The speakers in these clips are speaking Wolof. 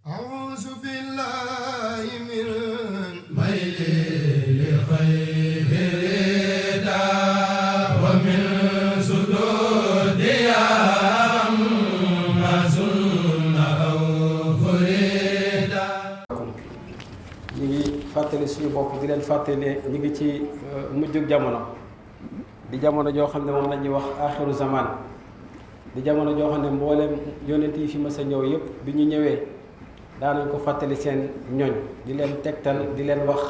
أعوذ بالله من ميل لخير ردا ومن سدود ما سن أو فردا. ñu ngi fàttali suñu bopp di leen fàttali ne ñu ngi ci mujjug jamono di jamono joo xam ne moom la ñuy wax aaxiru zaman di jamono joo xam ne mboolem yonent yi fi mas a ñëw yëpp bi ñu ñëwee daanañ ko fàttali seen ñoñ di leen tegtal di leen wax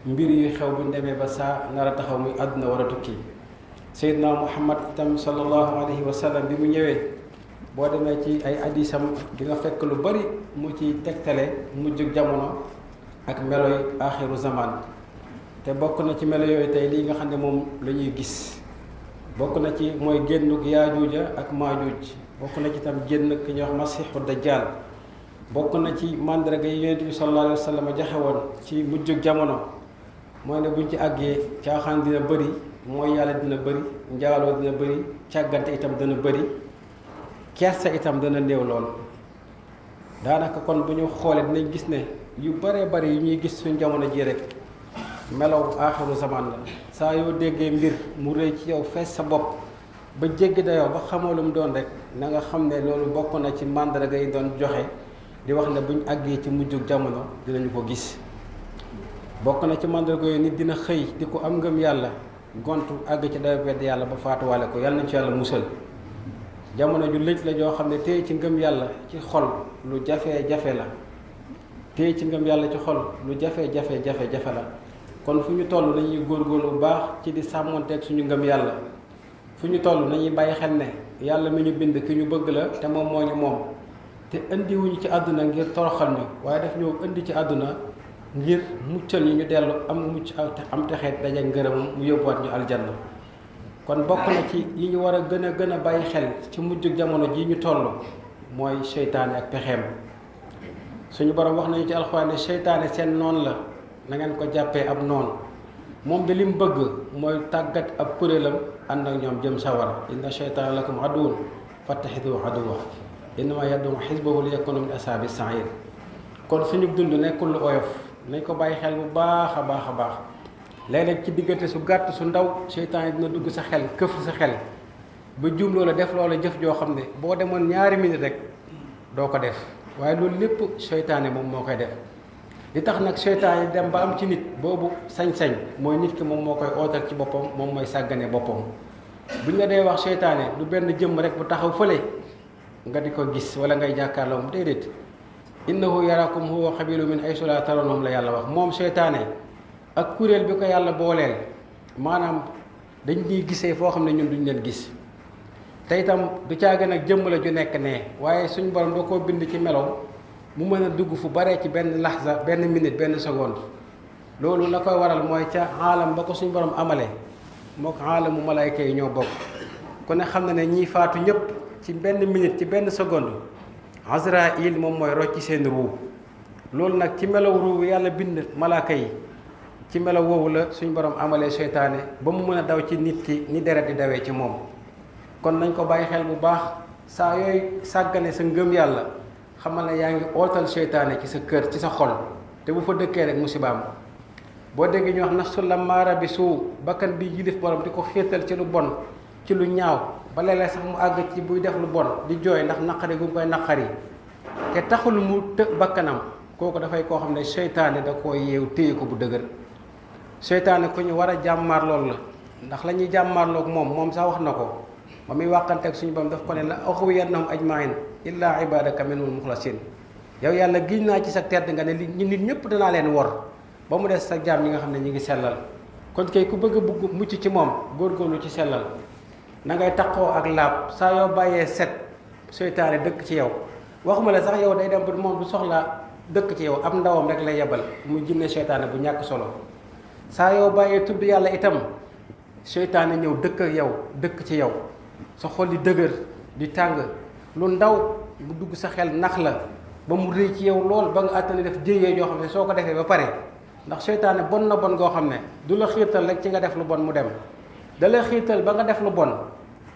mbir yu xew bu ñu demee ba saa nar a taxaw muy àdduna war a tukki. Seydina Muhammad itam sallallahu alayhi wa sallam bi mu ñëwee boo demee ci ay hadiisam di nga fekk lu bari mu ci tegtale mujjug jamono ak melo yu aaxiru zaman te bokk na ci melo yooyu tey lii nga xam ne moom la ñuy gis bokk na ci mooy génnug yaajuuja ak maajuuj bokk na ci tam génn ki ñuy wax masiixu dajjal bokk na ci màndarga yi yonent bi sallallahu alayhi wa sallam joxe woon ci mujjug jamono mooy ne buñ ci àggee caaxaan dina bëri mooy yàlla dina bëri njaaloo dina bëri càggante itam dana bëri kersa itam dana néew lool daanaka kon bu ñu xoolee dinañ gis ne yu bëree bëri yu ñuy gis suñ jamono ji rek melaw aaxiru zaman la saa yoo déggee mbir mu rëy ci yow fees sa bopp ba jéggi dayoo ba xamoo lu mu doon rek na nga xam ne loolu bokk na ci màndarga yi doon joxe di wax ne buñ àggee ci mujjug jamono dinañu ko gis bokk na ci màndarga yooyu nit dina xëy di ko am ngëm yàlla gontu àgg ci dayo wedd yàlla ba faatuwaale ko yàlla nañ ci yàlla musal jamono ju lëj la joo xam ne téye ci ngëm yàlla ci xol lu jafe-jafe la téye ci ngëm yàlla ci xol lu jafe-jafe la kon fu ñu toll nañuy góorgóorlu bu baax ci di sàmmonteeg suñu ngëm yàlla fu ñu toll nañuy bàyyi xel ne yàlla mi ñu bind ki ñu bëgg la te moom moo ñu moom te indiwuñu ci àdduna ngir toroxal ñu waaye daf ñoo indi ci àdduna ngir muccal ñu dellu am mucc am texeet daje ngërëmam mu yóbbuwaat ñu aljanna kon bokk na ci yi ñu war a gën a bàyyi xel ci mujjug jamono ji ñu toll mooy seytaane ak pexeem suñu borom wax nañu ci alxuraan ne seytaane seen noon la na ngeen ko jàppee ab noon moom de li mu bëgg mooy tàggat ab kuréelam ànd ak ñoom jëm sawara inna seytaana lakum aduwwun fattaxiduhu aduwwa innama yad'u xisbahu li yakunu min ashaabi sa'iir kon suñu dund nekkul lu oyof nañ ko bàyyi xel bu baax a baax léeg-léeg ci diggante su gàtt su ndaw seytaan yi dina dugg sa xel këf sa xel ba juum loola def loola jëf joo xam ne boo demoon ñaari minute rek doo ko def waaye loolu lépp seytaane moom moo koy def li tax nag seytaan yi dem ba am ci nit boobu sañ-sañ mooy nit ki moom moo koy ootal ci boppam moom mooy sàggane boppam buñ la dee wax seytaane du benn jëmm rek bu taxaw fële nga di ko gis wala ngay jàkkaarloo moom déedéet innahu yarakum huwa xabilu min aysu la tarawnahum la yàlla wax moom seytaane ak kuréel bi ko yàlla booleel maanaam dañ ñuy gisee foo xam ne ñun duñ leen gis te itam du caaga nag jëmm la ju nekk nee waaye suñ borom da koo bind ci melow mu mën a dugg fu baree ci benn laxza benn minute benn seconde loolu la koy waral mooy ca aalam ba ko suñ borom amale moo ko aalamu malayka yi ñoo bokk ku ne xam na ne ñiy faatu ñëpp ci benn minute ci benn seconde Azraïl moom mooy rocc ci seen ruu loolu nag ci melaw ruu yàlla bind malaaka yi ci melaw woowu la suñ borom amalee seytaane ba mu mën a daw ci nit ki ni deret di dawee ci moom kon nañ ko bàyyi xel bu baax saa yooyu sàggane sa ngëm yàlla xamal ne yaa ngi ootal seytaane ci sa kër ci sa xol te bu fa dëkkee rek musibaam boo déggee ñu wax nafsul lammaara bi suu bakkan bi yilif borom di ko xiirtal ci lu bon ci lu ñaaw ba léeg-léeg sax mu àgg ci buy def lu bon di jooy ndax naqari gu koy naqari te taxul mu të bakkanam kooku dafay koo xam ne seytaane da koo yeew téye ko bu dëgër seytaane ku ñu war a jàmmaar loolu la ndax la ñuy jàmmaarloog moom sax wax na ko ba muy wàqanteeg suñu bam daf ko ne la ughwiyannahum ajmain illa ibadaka minhumul mukhlasin yow yàlla giñ naa ci sa tedd nga ne li nit ñëpp danaa leen wor ba mu des sa jaam ñi nga xam ne ñi ngi sellal kon kay ku bëgg a bugg mucc ci moom góorgóorlu ci sellal na ngay taqoo ak laab saa yoo bàyyee set seytaane dëkk ci yow waxuma la sax yow day dem ba moom du soxla dëkk ci yow am ndawam rek lay yebal muy jinne seytaane bu ñàkk solo saa yoo bàyyee tudd yàlla itam seytaane ñëw dëkk ak yow dëkk ci yow sa xol di dëgër di tàng lu ndaw bu dugg sa xel nax la ba mu rëy ci yow lool ba nga àttane def jéyee yoo xam ne soo ko defee ba pare ndax seytaane bon na bon goo xam ne du la xiirtal rek ci nga def lu bon mu dem da la xiirtal ba nga def lu bon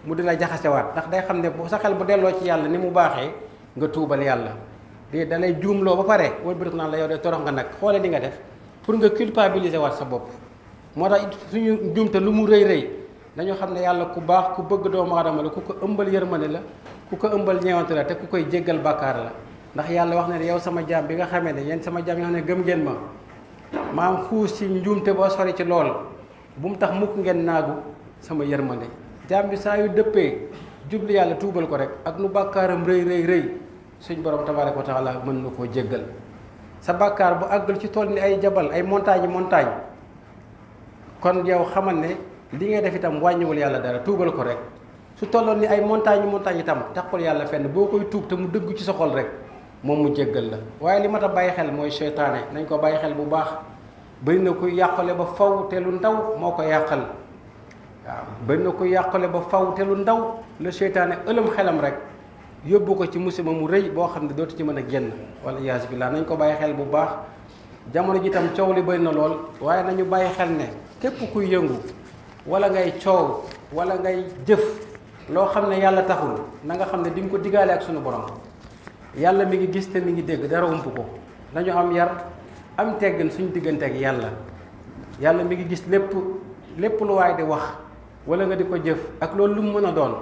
mu di la jaxasewaat ndax day xam ne bu sa xel bu delloo ci yàlla ni mu baaxee nga tuubal yàlla di da lay juumloo ba pare wëlbatiku naan la yow de torox nga nag xoole li nga def pour nga culpabiliser waat sa bopp. moo tax it suñu njuumte lu mu rëy rëy dañoo xam ne yàlla ku baax ku bëgg doomu aadama la ku ko ëmbal yërmande la ku ko ëmbal ñeewante la te ku koy jéggal bàkkaar la ndax yàlla wax na ne yow sama jaam bi nga xamee ne yéen sama jaam yi nga xam ne gëm ngeen ma maam xuus ci njuumte ba sori ci lool bu mu tax mukk ngeen naagu sama yërmande jaam bi saa yu dëppee jublu yàlla tuubal ko rek ak nu bàkkaaram rëy rëy rëy suñ borom tabaaraka wa taala mën na koo jéggal sa bàkkaar bu àggal ci tool ni ay jabal ay montagne kon yow xamal ne li ngay def itam wàññiwul yàlla dara tuubal ko rek su tolloon ni ay montagne itam taxul yàlla fenn boo koy tuub te mu dëgg ci sa xol rek moom mu jéggal la waaye li mat a bàyyi xel mooy seytaane nañ ko bàyyi xel bu baax bëri na kuy yàqale ba faw te lu ndaw moo ko yàqal waaw bëri na kuy yàqale ba faw te lu ndaw la seytaane ëlëm xelam rek yóbbu ko ci musiba mu rëy boo xam ne dootu ci mën a génn wala iyaasu billaah nañ ko bàyyi xel bu baax jamono ji itam coow li bëri na lool waaye nañu bàyyi xel ne képp kuy yëngu wala ngay coow wala ngay jëf loo xam ne yàlla taxul na nga xam ne di nga ko digaale ak sunu borom yàlla mi ngi gis te mi ngi dégg dara ump ko dañu am yar am teggin suñu diggante ak yàlla mi ngi gis lépp lu waay di wax wala nga di ko jëf ak loolu lu mu mën a doon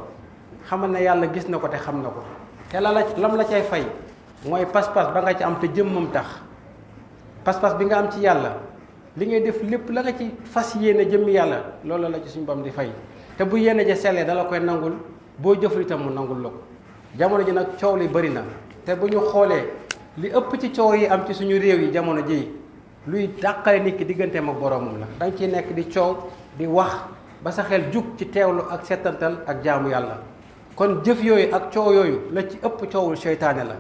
xamal ne yàlla gis na ko te xam na ko te lam la cay fay mooy pas-pas ba nga ci am te jëmmam tax pas-pas bi nga am ci yàlla li ngay def lépp la nga ci fas yéene jëmmi yàlla loolu la ci suñu bam di fay te bu yéene ja sellee dala koy nangul boo jëful itam mu nangul la ko jamono ji nag coow li bëri na te bu ñu xoolee li ëpp ci coow yi am ci suñu réew yi jamono ji luy dàqale nit ki digganteem ak boroomam la danga ciy nekk di coow di wax ba sa xel jug ci teewlu ak settantal ak jaamu yàlla kon jëf yooyu ak coow yooyu la ci ëpp coowul seytaane la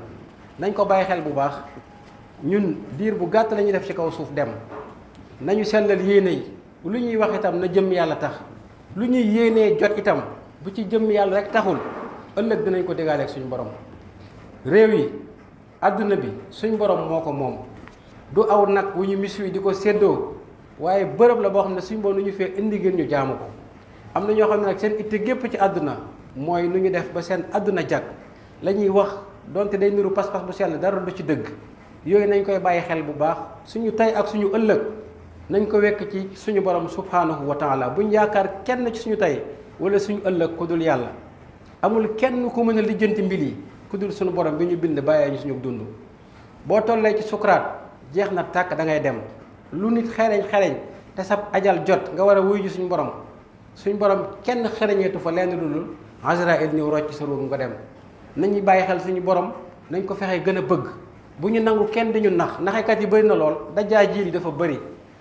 nañ ko bàyyi xel bu baax ñun diir bu gàtt la ñuy def ci kaw suuf dem nañu sellal yéene yi lu ñuy wax itam na jëm yàlla tax lu ñuy yéenee jot itam bu ci jëm yàlla rek taxul ëllëg dinañ ko dégaale ak suñu borom réew yi àdduna bi suñu borom moo ko moom du aw nag wu ñu mis wi di ko séddoo waaye bërëb la boo xam ne suñu borom lu ñu fee indi ngeen ñu jaamu ko am na ñoo xam ne nag seen itte gépp ci àdduna mooy nu ñu def ba seen àdduna jag la ñuy wax donte day niru pas-pas bu sell dara du ci dëgg yooyu nañ koy bàyyi xel bu baax suñu tey ak suñu ëllëg nañ ko wekk ci suñu borom subhanahu wa taala buñ yaakaar kenn ci suñu tey wala suñu ëllëg ku dul yàlla amul kenn ku mën a lijjanti mbir yi ku dul suñu borom bi ñu bind bàyyee ñu suñu dund boo tollee ci sukuraat jeex na tàkk da ngay dem lu nit xereñ te sab ajal jot nga war a wuyu ji suñu borom kenn xereñeetu fa lenn lu dul Azraïl ñëw rocc sa ruum nga dem nañu bàyyi xel suñu borom nañ ko fexe gën a bëgg bu ñu nangu kenn di ñu naxekat yi bëri na lool dajaa jiil yi dafa bëri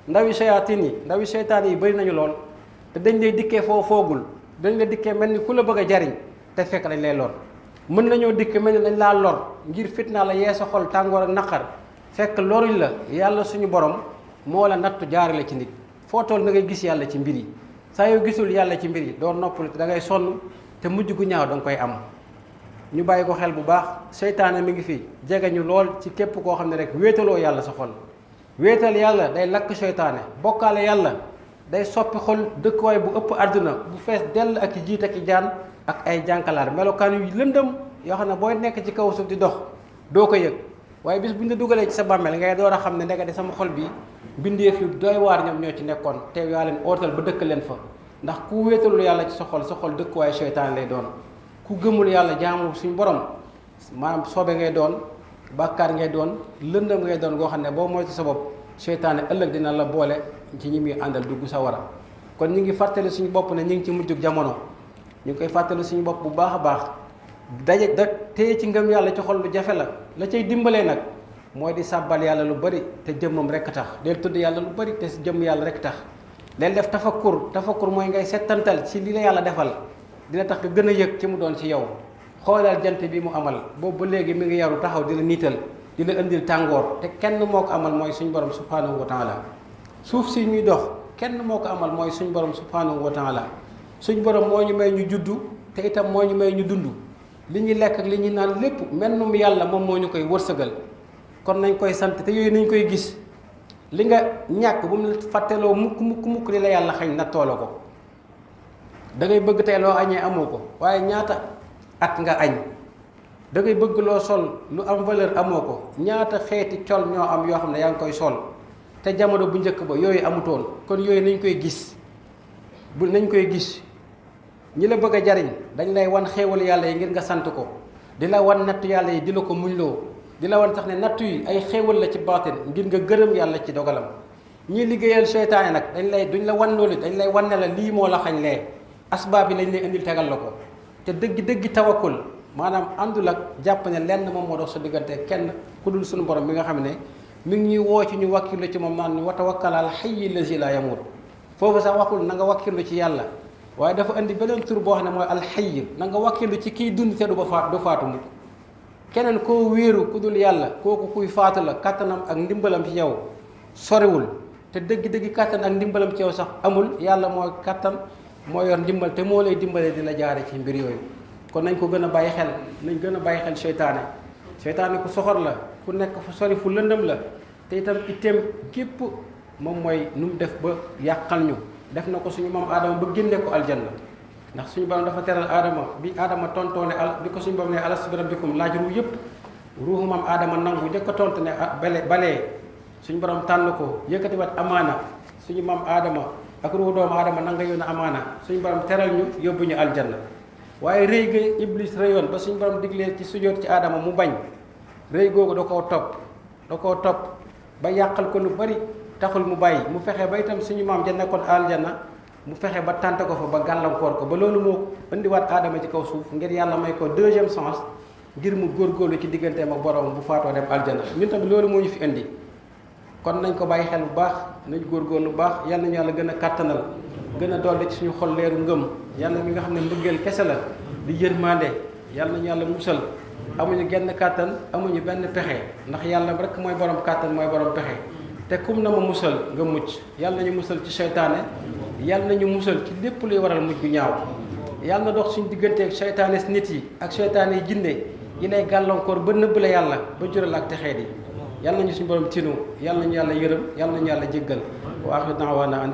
ndawi sayaatin yi ndawi seytaan yi bëri nañu lool te dañ lay dikkee foo foogul dañ la dikkee mel ni ku la bëgg a jariñ te fekk dañ lay lor mën nañoo dikkee mel ni dañ laa lor ngir fitnaa la yee sa xol tàngoor ak naqar fekk loruñ la yàlla suñu borom moo la nattu jaarale ci nit foo toll da ngay gis yàlla ci mbir yi saa yoo gisul yàlla ci mbir yi doo noppal te da ngay sonn te mujj gu ñaaw da nga koy am ñu bàyyi ko xel bu baax seytaane mi ngi fi jege ñu lool ci képp koo xam ne rek wéetaloo yàlla sa xol wéetal yàlla day lakk seytaane bokkaale yàlla day soppi xol dëkkuwaay bu ëpp àdduna bu fees dell ak i jiit ak i jaan ak ay jànkalaar melokaan yu lëndëm yoo xam ne booy nekk ci kaw suuf di dox doo ko yëg waaye bis bu ñu la dugalee ci sa bàmmeel ngay door a xam ne ndekete sama xol bi mbindeef yu doy waar ñoom ñoo ci nekkoon te yaa leen ootal ba dëkk leen fa ndax ku wéetalul yàlla ci sa xol dëkkuwaay seytaane lay doon ku gëmul yàlla jaamu suñu borom maanaam soobe ngay doon bàkkaar ngay doon lëndëm ngay doon goo xam ne boo moytu sa bopp seytaane ëllëg dina la boole ci ñi muy àndal dugg sa wara kon ñu ngi fàttali suñu bopp ne ñu ngi ci mujjug jamono ñu ngi koy fàttali suñu bopp bu baax a baax daje da téye ci ngëm yàlla ci xol lu jafe la cay dimbalee nag mooy di sàbbal yàlla lu bari te jëmmam rekk tax del tudd yàlla lu bari te jëmm yàlla rekk tax del def tafakkur mooy ngay settantal ci li la yàlla defal dina tax nga gën a yëg ci mu doon ci yow xoolal jant bi mu amal boobu ba léegi mi ngi yaru taxaw di la niital di la indil tàngoor te kenn moo ko amal mooy suñu borom subhanahu wa taala suuf si ñuy dox kenn moo ko amal mooy suñu borom subhanahu wa taala suñu borom moo ñu may ñu juddu te itam moo ñu may ñu dund li ñuy lekk ak li ñuy naan lépp mennum yàlla moom moo ñu koy wërsëgal kon nañ koy sant te yooyu nañ koy gis li nga ñàkk bu mu fàtteloo mukk li la yàlla xañ na toolo ko da ngay bëgg tey loo añee amoo ko waaye ñaata at nga añ da ngay bëgg loo sol lu am valeur amoo ko ñaata xeeti col ñoo am yoo xam ne yaa ngi koy sol te jamono bu njëkk ba yooyu amutoon kon yooyu nañ koy gis nañ koy gis ñi la bëgg a jariñ dañ lay wan xéewal yàlla yi ngir nga sant ko di la wan nattu yàlla yi di la ko muñloo di la wan sax ne nattu yi ay xéewal la ci baatin ngir nga gërëm yàlla ci dogalam ñii liggéeyal seytaane nag duñ la wan loolu dañ lay wan ne la lii moo la xañ lee asbaab bi lañ lay indil tegal la ko te dëgg tawakkul maanaam àndul ak jàpp ne lenn moom moo dox sa diggante kenn ku dul suñu borom bi nga xam ne mi ngi ñuy woo ci ñu wakkilu ci moom naan ñu wa tawakkal al hayyi lazi la yamut foofu sax waxul na nga wakkilu ci yàlla waaye dafa indi beneen tur boo xam ne mooy al hayy na nga wakkilu ci kiy dund te du faatu mukk keneen koo wéeru ku dul yàlla kooku kuy faatu la kattanam ak ndimbalam ci yow soriwul te dëgg kattan ak ndimbalam ci yow sax amul yàlla mooy kattan moo yor ndimbal te moo lay dimbalee di la jaare ci mbir yooyu kon nañ ko gën a bàyyi xel nañ gën a bàyyi xel seytaane ku soxor la ku nekk fu sori fu lëndëm la te itam itteem képp moom mooy nu mu def ba yàqal ñu def na ko suñu maam aadama ba génne ko aljanna ndax suñu borom dafa teral aadama bi aadama tontoone bi ko suñu borom ne alastu bi rabbikum laaj ruu yëpp ruuxu maam aadama nangu njëkk a tontu ne balee suñu borom tànn ko yëkkatiwaat amaana suñu maam aadama ak ruuxu doomu aadama nanga yoon amaana suñu borom teral ñu yóbbu ñu aljanna waaye rëy ga iblis rëyoon ba suñu borom diglee ci sujjóot ci aadama mu bañ rëy googu da koo topp ba yàqal ko lu bari taxul mu bàyyi mu fexe ba itam suñu maam ja nekkoon aljanna mu fexe ba tànte ko fa ba gàllankoor ko ba loolu moo indiwaat aadama ci kaw suuf ngir yàlla may ko deuxième chance ngir mu góorgóorlu ci digganteem ak borom bu faatoo dem aljanna ñun tamit loolu moo ñu fi indi kon nañ ko bàyyi xel bu baax nañ góorgóorlu bu baax yal nañu yàlla gën a kàttanal gën a dolli ci suñu xol leeru ngëm yàlla mi nga xam ne mbëggeel kese la di yërmande yàlla nañu yàlla musal amuñu genn kàttan amuñu benn pexe ndax yàlla rek mooy borom kàttan mooy borom pexe te kum na ma musal nga mucc yàlla nañu musal ci seytaane yàlla nañu musal ci lépp luy waral mujj bu ñaaw yàlla na dox suñu digganteeg seytaane si nit yi ak seytaane yi jinne yi lay gàllankoor ba nëbb la yàlla ba jural ak texee di yàlla nañu suñu borom tinu yàlla nañu yàlla yërëm yàlla nañu yàlla jéggal wa axiru daawaana an